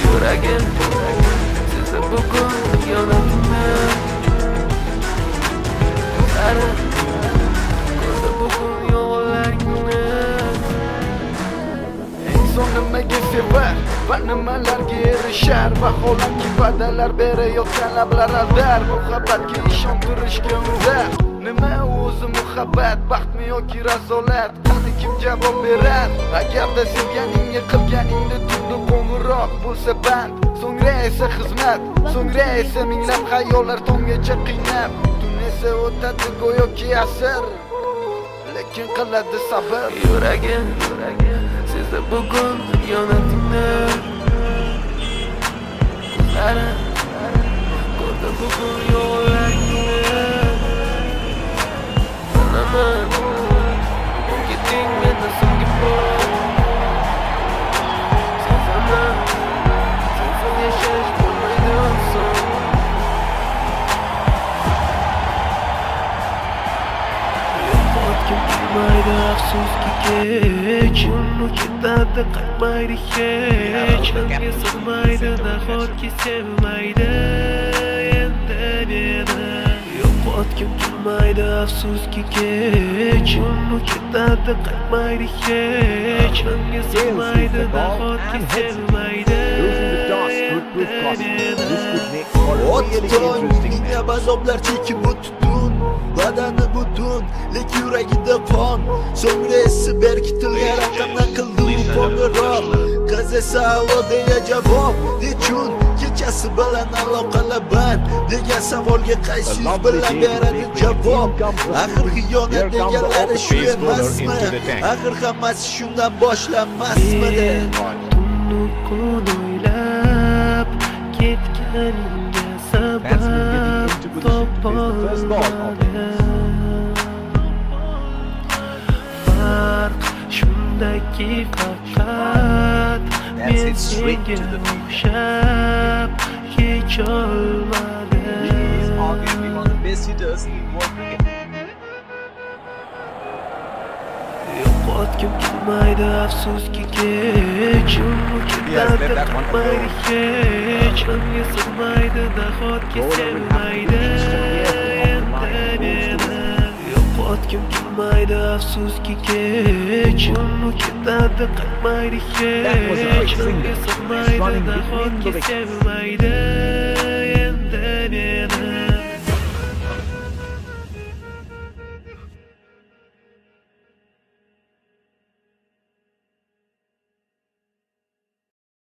Yuragim sizni bugun yonimda Qara ko'rdi bugun yo'llaringni Inson nimaga sevar va nimalarga erishar Vaholanki va'dalar berayotgan lablar aldar Muhabbatga ishontirishga undar Nima o'zi muhabbat, baxtmi yoki razolat Qani kim javob berar Agarda sevganingga qilganingda turdi qo'ng'iroq bo'lsa band So'ngra esa xizmat, so'ngra esa minglab xayollar tonggacha qiynab Tun esa o'tadi go'yoki asr Lekin qiladi sabr Yuragim sizni bugun yonatingda Qara ko'rdi bugun yo'llaringni Bilaman keting mendan so'nggi bor Sezaman sensiz yashash bo'lmaydi oson Yo'qotgim kelmaydi afsuski kech Uni ketadi qaytmaydi hech Menga sig'maydi nahotki sevmaydi endi meni Yo'qotgim kelmaydi afsuski kech Uni ketadi qaytmaydi hech Menga sig'maydi nahotki sevmaydi endi meni O'tda azoblar chekib o'tdun Badani butun, lek yuragida qon So'ngra esi berkitilgan raqamdan qildi u qo'ng'iroq Qiz esa alo deya javob Nechun kechasi bilan aloqalar band Degan savolga qaysi yuz bilan beradi javob Axir xiyonat deganlari shu emasmi Axir hammasi shundan boshlanmasmidi Tunni kun o'ylab ketganingga sabab topolmadim Farq shundaki faqat men senga o'xshab kecholmadim Yo'qotgim kelmaydi afsuski kech Uni ketadi qaytmaydi hech Menga sig'maydi nahotki sevmaydi endi meni Yo'qotgim kelmaydi afsuski kech Uni ketadi qaytmaydi hech Menga sig'maydi nahotki sevmaydi